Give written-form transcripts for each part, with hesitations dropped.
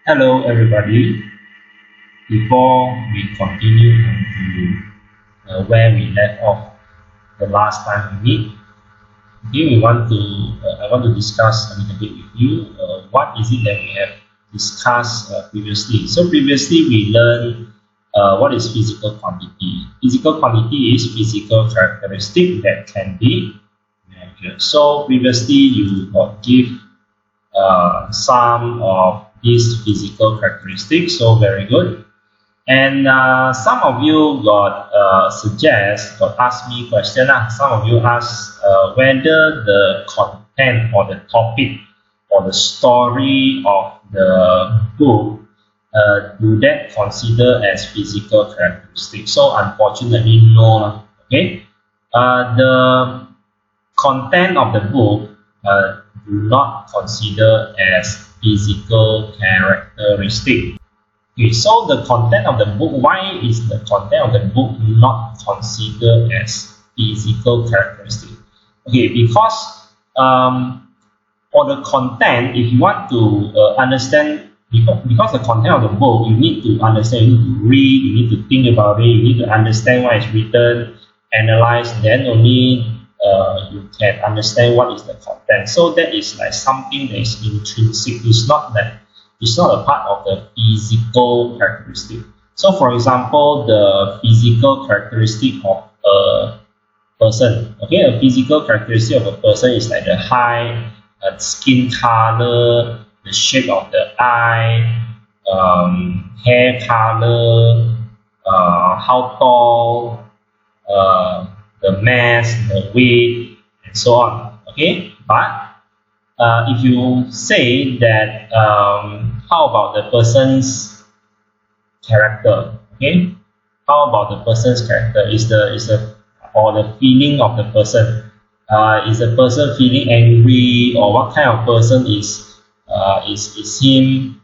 Hello, everybody. Before we continue to where we left off the last time we meet, here I want to discuss a little bit with you. What is it that we have discussed previously? So previously we learned what is physical quantity. Physical quantity is physical characteristic that can be measured. So previously you got give some of these physical characteristics. So very good. And some of you got asked me question. Some of you asked whether the content or the topic or the story of the book do that consider as physical characteristics. So unfortunately, no. Okay, the content of the book do not consider as physical characteristic. Okay, so the content of the book, why is the content of the book not considered as physical characteristic? Okay, because for the content, if you want to understand, because the content of the book, you need to understand, you need to read, you need to think about it, you need to understand what is written, analyze, then only you can understand what is the content. So that is like something that is intrinsic. It's not a part of the physical characteristic. So for example, the physical characteristic of a person. Okay, a physical characteristic of a person is like the height, skin color, the shape of the eye, hair color, how tall, the mass, the weight, and so on. Okay, but if you say that how about the person's character? Okay, how about the person's character? Or the feeling of the person? Is the person feeling angry, or what kind of person is him?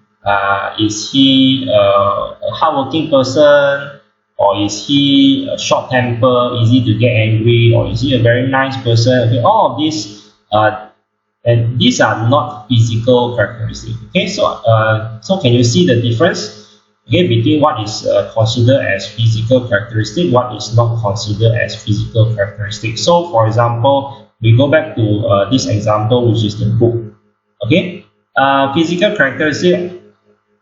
Is he a hardworking person, or is he a short temper, easy to get angry, or is he a very nice person? Okay, all of these and these are not physical characteristics. Okay, so can you see the difference? Okay, between what is considered as physical characteristic, what is not considered as physical characteristic. So, for example, we go back to this example, which is the book. Okay, physical characteristic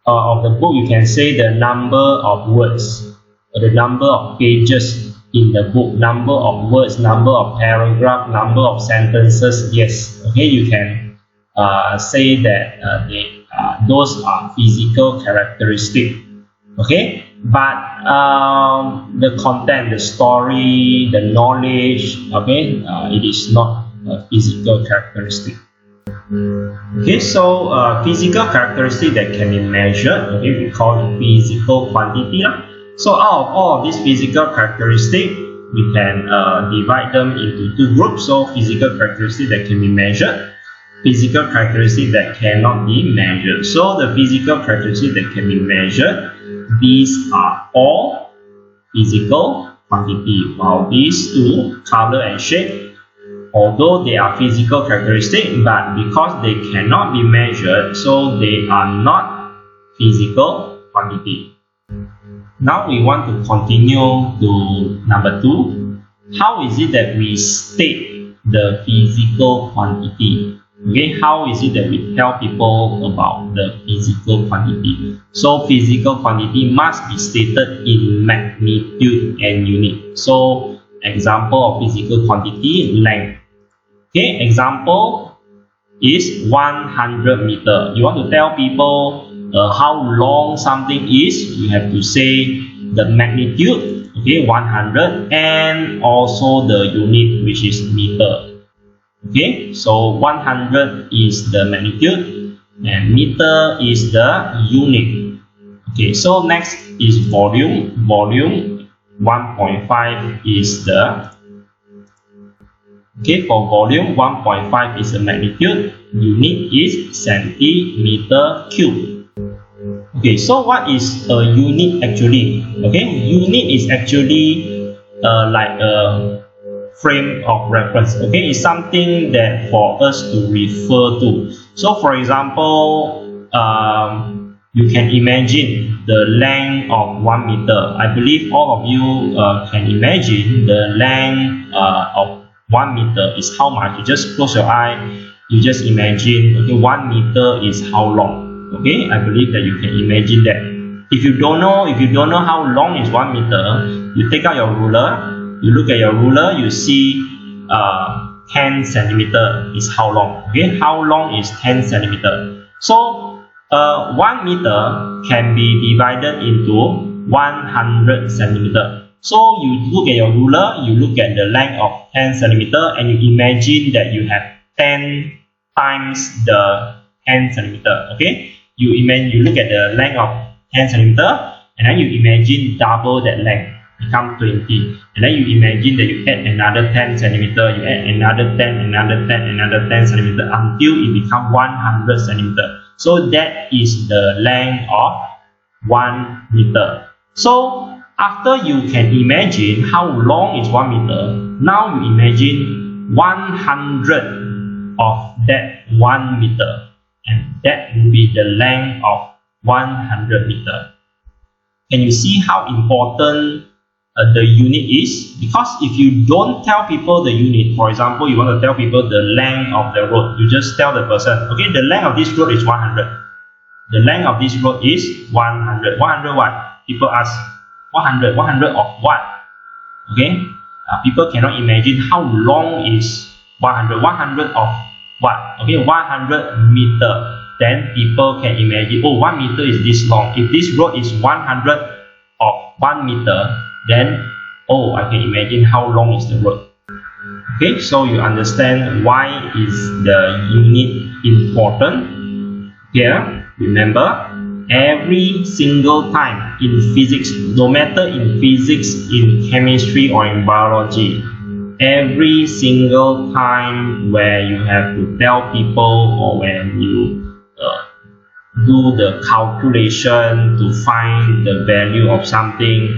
of the book, you can say the number of words, the number of pages in the book, number of words, number of paragraph, number of sentences. Yes, okay, you can say that those are physical characteristic. Okay, but the content, the story, the knowledge, okay, it is not a physical characteristic. Okay, so physical characteristic that can be measured, okay, we call it physical quantity. So out of all of these physical characteristics, we can divide them into two groups. So physical characteristics that can be measured, physical characteristics that cannot be measured. So the physical characteristics that can be measured, these are all physical quantity. While these two, color and shape, although they are physical characteristics, but because they cannot be measured, so they are not physical quantity. Now we want to continue to number 2. How is it that we state the physical quantity? Okay, how is it that we tell people about the physical quantity? So physical quantity must be stated in magnitude and unit. So example of physical quantity, length. Okay, example is 100 meter. You want to tell people how long something is, you have to say the magnitude, okay, 100, and also the unit, which is meter. Okay, so 100 is the magnitude and meter is the unit. Okay, so next is volume. Volume 1.5 is the, okay, for volume 1.5 is the magnitude, unit is centimeter cube. Okay, so what is a unit actually? Okay, unit is actually like a frame of reference. Okay, it's something that for us to refer to. So for example, you can imagine the length of 1 meter. I believe all of you can imagine the length of 1 meter is how much. You just close your eye, you just imagine, okay, 1 meter is how long. Okay, I believe that you can imagine that. If you don't know how long is 1 meter, you take out your ruler, you look at your ruler, you see 10 centimeter is how long. Okay, how long is 10 centimeter? So 1 meter can be divided into 100 centimeter. So you look at your ruler, you look at the length of 10 centimeter, and you imagine that you have 10 times the 10 centimeter. Okay, you look at the length of 10 centimeter, and then you imagine double that length, become 20, and then you imagine that you add another 10 centimeter, you add another 10, another 10, another 10 centimeter until it becomes 100 centimeter. So that is the length of 1 meter. So after you can imagine how long is 1 meter, now you imagine 100 of that 1 meter, and that will be the length of 100 meter. Can you see how important the unit is? Because if you don't tell people the unit, for example, you want to tell people the length of the road, you just tell the person, okay, the length of this road is 100. The length of this road is 100. 100 what? People ask, 100 of what? Okay, people cannot imagine how long is 100. 100 of what? Okay, 100 meter. Then people can imagine, oh, 1 meter is this long. If this road is 100 of 1 meter, then, oh, I can imagine how long is the road. Okay, so you understand why is the unit important. Here, remember, every single time in physics, no matter in physics, in chemistry, or in biology, every single time where you have to tell people, or when you do the calculation to find the value of something,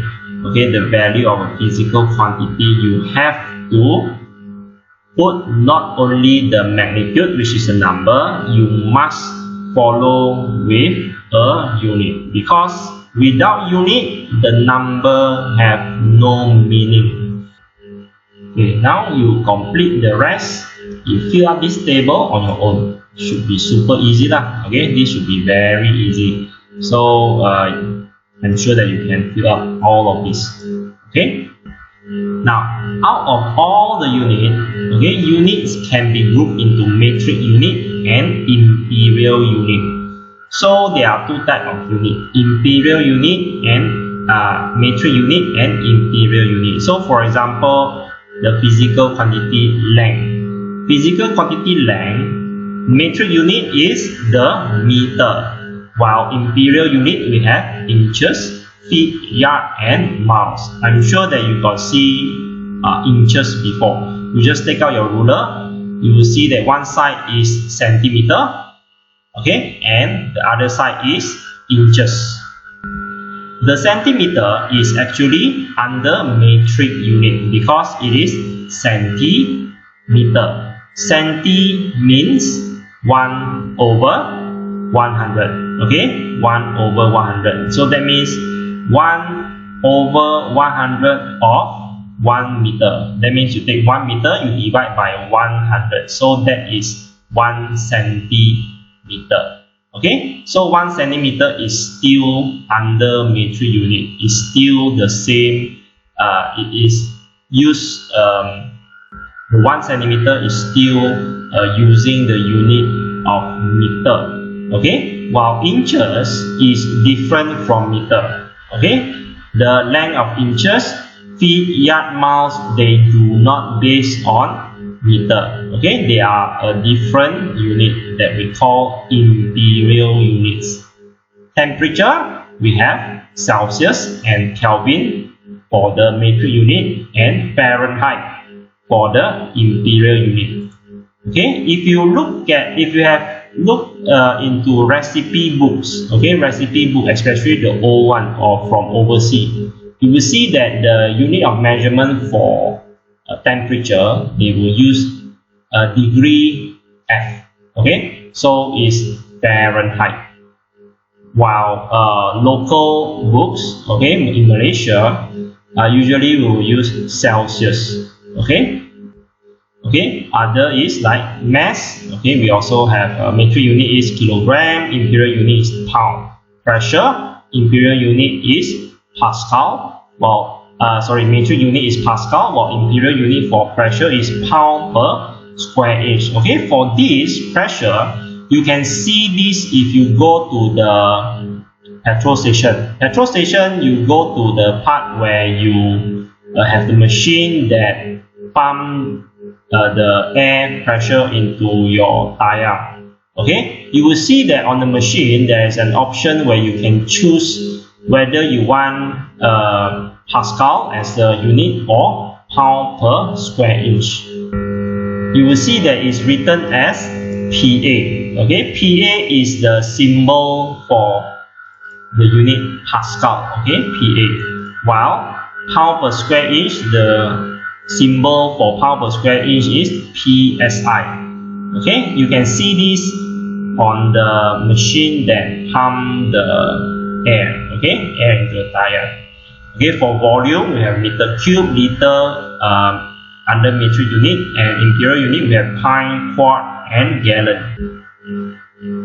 okay, the value of a physical quantity, you have to put not only the magnitude, which is a number, you must follow with a unit, because without unit, the number have no meaning. Okay, now you complete the rest. You fill up this table on your own. Should be super easy lah. Okay, this should be very easy. So I'm sure that you can fill up all of this. Okay. Now, out of all the units, okay, units can be grouped into metric unit and imperial unit. So there are two types of unit: imperial unit and metric unit and imperial unit. So, for example, the physical quantity length. Physical quantity length, metric unit is the meter, while imperial unit we have inches, feet, yard, and miles. I'm sure that you got see inches before. You just take out your ruler, you will see that one side is centimeter, okay, and the other side is inches. The centimeter is actually under metric unit because it is centimeter. Centi means 1 over 100. Okay, 1 over 100. So that means 1 over 100 of 1 meter. That means you take 1 meter, you divide by 100. So that is 1 centimeter. Okay, so 1 centimeter is still under metric unit. It's still the same. It is used. The 1 centimeter is still using the unit of meter. Okay, while inches is different from meter. Okay, the length of inches, feet, yard, miles, they do not base on meter. Okay, they are a different unit that we call imperial units. Temperature, we have Celsius and Kelvin for the metric unit, and Fahrenheit for the imperial unit. Okay, if you have looked into recipe books, okay, recipe book, especially the old one or from overseas, you will see that the unit of measurement for temperature, they will use degree F. Okay, so it's Fahrenheit. while local books, okay, in Malaysia, usually we will use Celsius, okay. Okay, other is like mass. Okay, we also have metric unit is kilogram, imperial unit is pound. Pressure, imperial unit is Pascal. Metric unit is Pascal, while imperial unit for pressure is pound per square inch. Okay, for this pressure, you can see this if you go to the petrol station. Petrol station, you go to the part where you have the machine that pump the air pressure into your tire. Okay, you will see that on the machine there is an option where you can choose whether you want Pascal as the unit or pound per square inch. You will see that it's written as PA. Okay, PA is the symbol for the unit Pascal. Okay, PA. While pound per square inch, the symbol for pound per square inch is PSI. Okay, you can see this on the machine that pump the air. Okay, air into the tire. Okay, for volume we have meter cube, liter under metric unit, and imperial unit we have pint, quart, and gallon.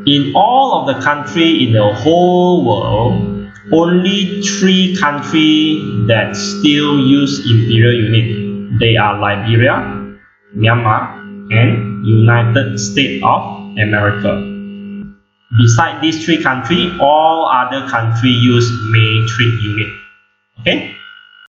In all of the country in the whole world, only 3 countries that still use imperial unit. They are Liberia, Myanmar, and United States of America. Besides these 3 countries, all other countries use metric unit. Okay?